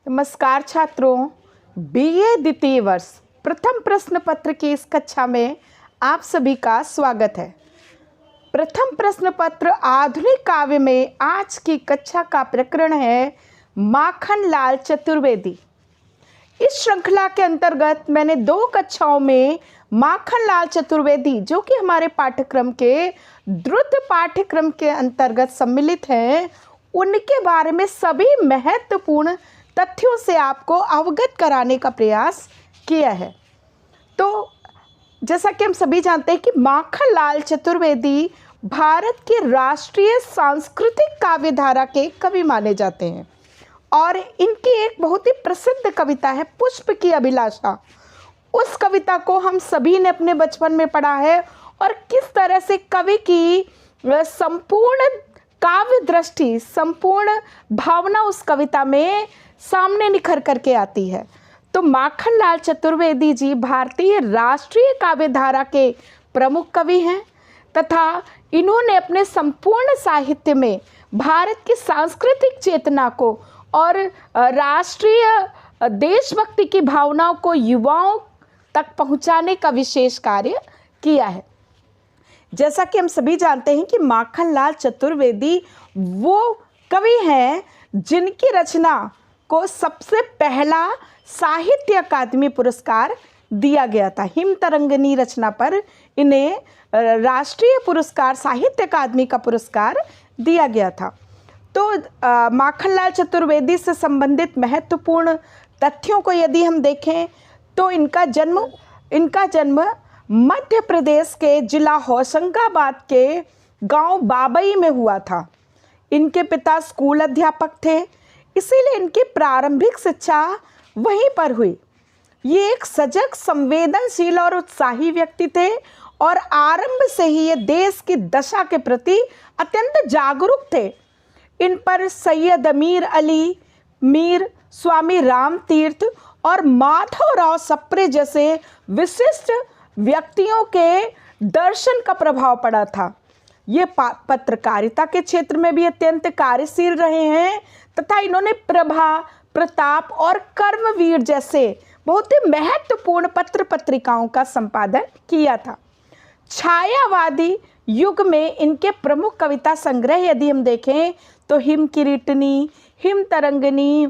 नमस्कार छात्रों, बीए द्वितीय वर्ष प्रथम प्रश्न पत्र की इस कक्षा में आप सभी का स्वागत है। प्रथम प्रश्न पत्र आधुनिक काव्य में आज की कक्षा का प्रकरण है माखनलाल चतुर्वेदी। इस श्रृंखला के अंतर्गत मैंने 2 कक्षाओं में माखनलाल चतुर्वेदी, जो कि हमारे पाठ्यक्रम के द्रुत पाठ्यक्रम के अंतर्गत सम्मिलित हैं, उनके बारे में सभी महत्वपूर्ण तथ्यों से आपको अवगत कराने का प्रयास किया है। तो जैसा कि हम सभी जानते हैं कि माखनलाल चतुर्वेदी भारत के राष्ट्रीय सांस्कृतिक काव्यधारा के कवि माने जाते हैं और इनकी एक बहुत ही प्रसिद्ध कविता है पुष्प की अभिलाषा। उस कविता को हम सभी ने अपने बचपन में पढ़ा है और किस तरह से कवि की संपूर्ण काव्य दृष्टि, संपूर्ण भावना उस कविता में सामने निखर करके आती है। तो माखनलाल चतुर्वेदी जी भारतीय राष्ट्रीय काव्यधारा के प्रमुख कवि हैं तथा इन्होंने अपने संपूर्ण साहित्य में भारत की सांस्कृतिक चेतना को और राष्ट्रीय देशभक्ति की भावनाओं को युवाओं तक पहुंचाने का विशेष कार्य किया है। जैसा कि हम सभी जानते हैं कि माखनलाल चतुर्वेदी वो कवि हैं जिनकी रचना को सबसे पहला साहित्य अकादमी पुरस्कार दिया गया था। हिम तरंगिनी रचना पर इन्हें राष्ट्रीय पुरस्कार, साहित्य अकादमी का पुरस्कार दिया गया था। तो माखनलाल चतुर्वेदी से संबंधित महत्वपूर्ण तथ्यों को यदि हम देखें तो इनका जन्म मध्य प्रदेश के जिला होशंगाबाद के गांव बाबई में हुआ था। इनके पिता स्कूल अध्यापक थे, इसीलिए इनकी प्रारंभिक शिक्षा वहीं पर हुई। ये एक सजग, संवेदनशील और उत्साही व्यक्ति थे और आरंभ से ही ये देश की दशा के प्रति अत्यंत जागरूक थे। इन पर सैयद अमीर अली मीर, स्वामी राम तीर्थ और माधवराव सप्रे जैसे विशिष्ट व्यक्तियों के दर्शन का प्रभाव पड़ा था। ये पत्रकारिता के क्षेत्र में भी अत्यंत कार्यशील रहे हैं तथा इन्होंने प्रभा, प्रताप और कर्मवीर जैसे बहुत ही महत्वपूर्ण पत्र पत्रिकाओं का संपादन किया था। छायावादी युग में इनके प्रमुख कविता संग्रह यदि हम देखें तो हिम किरीटनी, हिम तरंगिनी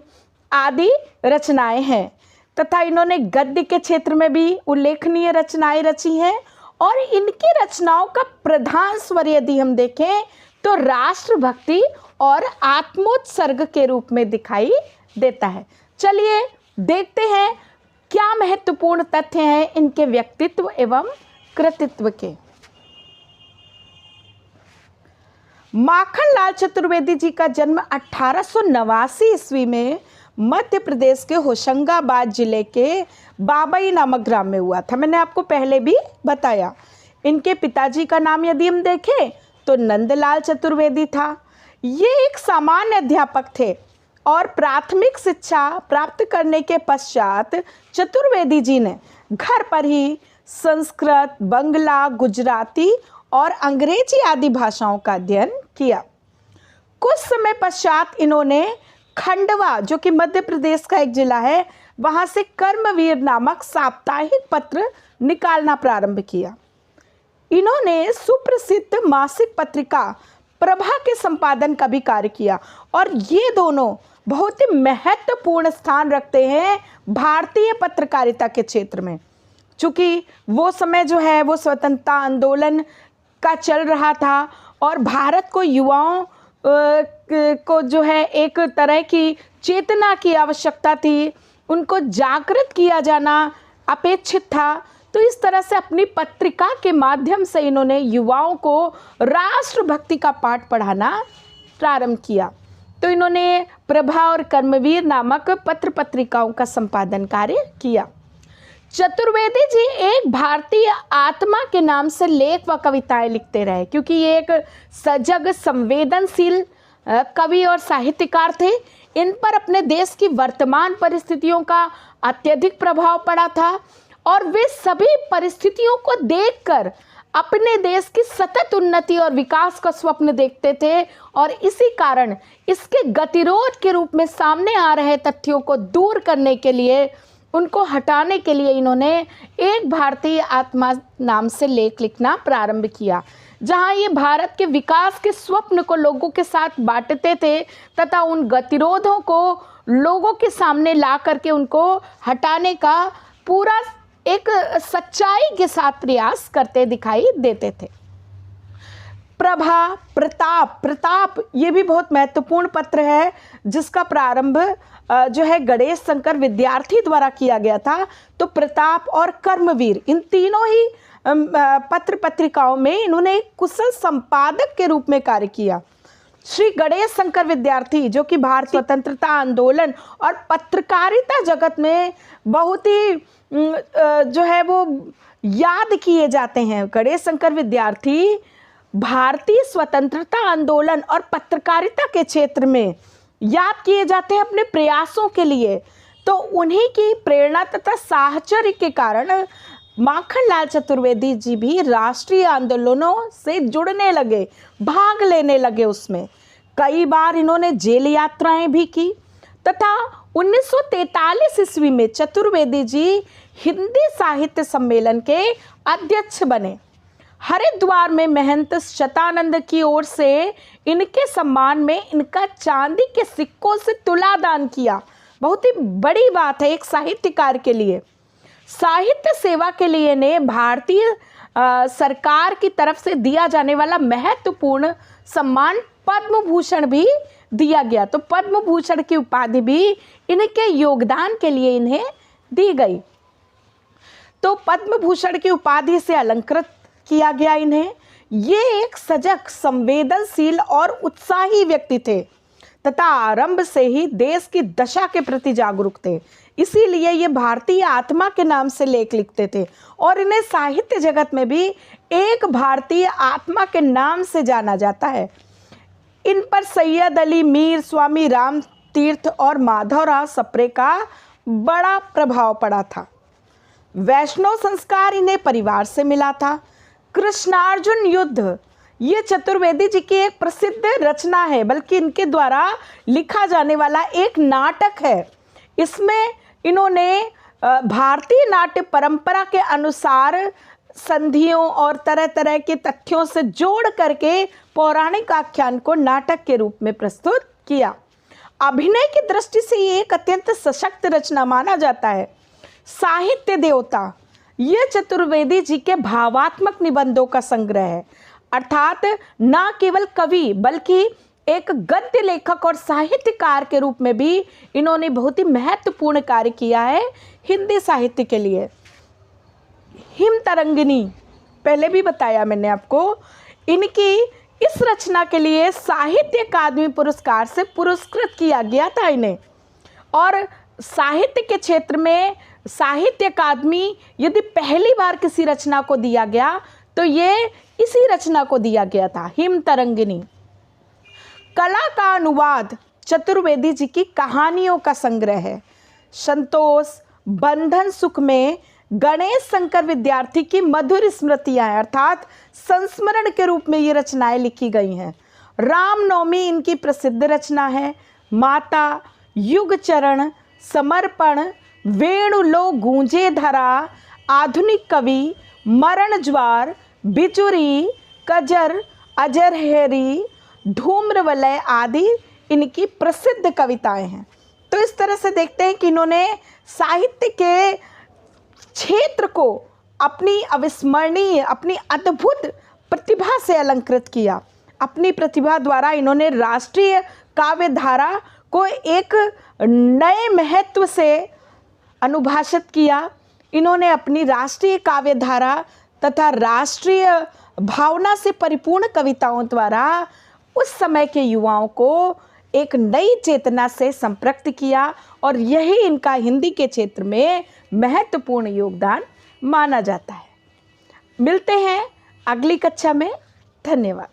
आदि रचनाएं हैं तथा इन्होंने गद्य के क्षेत्र में भी उल्लेखनीय रचनाएं रची हैं और इनकी रचनाओं का प्रधान स्वर यदि हम देखें तो राष्ट्रभक्ति और आत्मोत्सर्ग के रूप में दिखाई देता है। चलिए देखते हैं क्या महत्वपूर्ण तथ्य हैं इनके व्यक्तित्व एवं कृतित्व के। माखनलाल चतुर्वेदी जी का जन्म 1889 ईस्वी में मध्य प्रदेश के होशंगाबाद जिले के बाबई नामक ग्राम में हुआ था। मैंने आपको पहले भी बताया। इनके पिताजी का नाम यदि हम देखें तो नंदलाल चतुर्वेदी था। ये एक सामान्य अध्यापक थे और प्राथमिक शिक्षा प्राप्त करने के पश्चात चतुर्वेदी जी ने घर पर ही संस्कृत, बंगला, गुजराती और अंग्रेजी आदि भाषाओं का अध्ययन किया। कुछ समय पश्चात इन्होंने खंडवा, जो कि मध्य प्रदेश का एक जिला है, वहां से कर्मवीर नामक साप्ताहिक पत्र निकालना प्रारंभ किया। इन्होंने सुप्रसिद्ध मासिक पत्रिका प्रभा के संपादन का भी कार्य किया और ये दोनों बहुत ही महत्वपूर्ण स्थान रखते हैं भारतीय पत्रकारिता के क्षेत्र में। चूँकि वो समय जो है वो स्वतंत्रता आंदोलन का चल रहा था और भारत को युवाओं को जो है एक तरह की चेतना की आवश्यकता थी, उनको जागृत किया जाना अपेक्षित था। तो इस तरह से अपनी पत्रिका के माध्यम से इन्होंने युवाओं को राष्ट्रभक्ति का पाठ पढ़ाना प्रारंभ किया। तो इन्होंने प्रभा और कर्मवीर नामक पत्र पत्रिकाओं का संपादन कार्य किया। चतुर्वेदी जी एक भारतीय आत्मा के नाम से लेख व कविताएं लिखते रहे, क्योंकि ये एक सजग, संवेदनशील कवि और साहित्यकार थे। इन पर अपने देश की वर्तमान परिस्थितियों का अत्यधिक प्रभाव पड़ा था और वे सभी परिस्थितियों को देखकर अपने देश की सतत उन्नति और विकास का स्वप्न देखते थे और इसी कारण इसके गतिरोध के रूप में सामने आ रहे तथ्यों को दूर करने के लिए, उनको हटाने के लिए इन्होंने एक भारतीय आत्मा नाम से लेख लिखना प्रारंभ किया, जहां ये भारत के विकास के स्वप्न को लोगों के साथ बांटते थे तथा उन गतिरोधों को लोगों के सामने ला करके उनको हटाने का पूरा एक सच्चाई के साथ प्रयास करते दिखाई देते थे। प्रभा, प्रताप ये भी बहुत महत्वपूर्ण पत्र है, जिसका प्रारंभ जो है गणेश शंकर विद्यार्थी द्वारा किया गया था। तो प्रताप और कर्मवीर, इन तीनों ही पत्र पत्रिकाओं में इन्होंने कुशल संपादक के रूप में कार्य किया। श्री गणेश शंकर विद्यार्थी, जो कि भारतीय स्वतंत्रता आंदोलन और पत्रकारिता जगत में बहुत ही जो है वो याद किए जाते हैं। गणेश शंकर विद्यार्थी भारतीय स्वतंत्रता आंदोलन और पत्रकारिता के क्षेत्र में याद किए जाते हैं अपने प्रयासों के लिए। तो उन्हीं की प्रेरणा तथा साहचर्य के कारण माखनलाल चतुर्वेदी जी भी राष्ट्रीय आंदोलनों से जुड़ने लगे, भाग लेने लगे उसमें। कई बार इन्होंने जेल यात्राएं भी की तथा 1943 ईस्वी में चतुर्वेदी जी हिंदी साहित्य सम्मेलन के अध्यक्ष बने। हरिद्वार में महंत शतानंद की ओर से इनके सम्मान में इनका चांदी के सिक्कों से तुला दान किया। बहुत ही बड़ी बात है एक साहित्यकार के लिए। साहित्य सेवा के लिए ने भारतीय सरकार की तरफ से दिया जाने वाला महत्वपूर्ण सम्मान पद्म भूषण भी दिया गया। तो पद्म भूषण की उपाधि भी इनके योगदान के लिए इन्हें दी गई। तो पद्म भूषण की उपाधि से अलंकृत किया गया इन्हें। ये एक सजग, संवेदनशील और उत्साही व्यक्ति थे तथा आरंभ से ही देश की दशा के प्रति जागरूक थे। इसीलिए ये भारतीय आत्मा के नाम से लेख लिखते थे और इन्हें साहित्य जगत में भी एक भारतीय आत्मा के नाम से जाना जाता है। इन पर सैयद अली मीर, स्वामी राम तीर्थ और माधवराव सप्रे का बड़ा प्रभाव पड़ा था। वैष्णव संस्कार इन्हें परिवार से मिला था। कृष्णार्जुन युद्ध ये चतुर्वेदी जी की एक प्रसिद्ध रचना है, बल्कि इनके द्वारा लिखा जाने वाला एक नाटक है। इसमें इन्होंने भारतीय नाट्य परंपरा के अनुसार संधियों और तरह तरह के तथ्यों से जोड़ करके पौराणिक आख्यान को नाटक के रूप में प्रस्तुत किया। अभिनय की दृष्टि से ये एक अत्यंत सशक्त रचना माना जाता है। साहित्य देवता ये चतुर्वेदी जी के भावात्मक निबंधों का संग्रह है, अर्थात न केवल कवि बल्कि एक गद्य लेखक और साहित्यकार के रूप में भी इन्होंने बहुत ही महत्वपूर्ण कार्य किया है हिंदी साहित्य के लिए। हिम तरंगिनी पहले भी बताया मैंने आपको, इनकी इस रचना के लिए साहित्य अकादमी पुरस्कार से पुरस्कृत किया गया था इन्हें। और साहित्य के क्षेत्र में साहित्य अकादमी यदि पहली बार किसी रचना को दिया गया तो ये इसी रचना को दिया गया था, हिम तरंगिनी। कला का अनुवाद चतुर्वेदी जी की कहानियों का संग्रह है। संतोष, बंधन, सुख में गणेश शंकर विद्यार्थी की मधुर स्मृतियाँ हैं, अर्थात संस्मरण के रूप में ये रचनाएं लिखी गई हैं। रामनवमी इनकी प्रसिद्ध रचना है। माता, युग चरण, समर्पण, वेणु लो गूंजे धरा, आधुनिक कवि, मरण ज्वार, बिचुरी, कजर, अजरहेरी, धूम्रवलय आदि इनकी प्रसिद्ध कविताएं हैं। तो इस तरह से देखते हैं कि इन्होंने साहित्य के क्षेत्र को अपनी अविस्मरणीय, अपनी अद्भुत प्रतिभा से अलंकृत किया। अपनी प्रतिभा द्वारा इन्होंने राष्ट्रीय काव्य धारा को एक नए महत्व से अनुभाषित किया। इन्होंने अपनी राष्ट्रीय काव्य धारा तथा राष्ट्रीय भावना से परिपूर्ण कविताओं द्वारा उस समय के युवाओं को एक नई चेतना से संपृक्त किया और यही इनका हिंदी के क्षेत्र में महत्वपूर्ण योगदान माना जाता है। मिलते हैं अगली कक्षा में। धन्यवाद।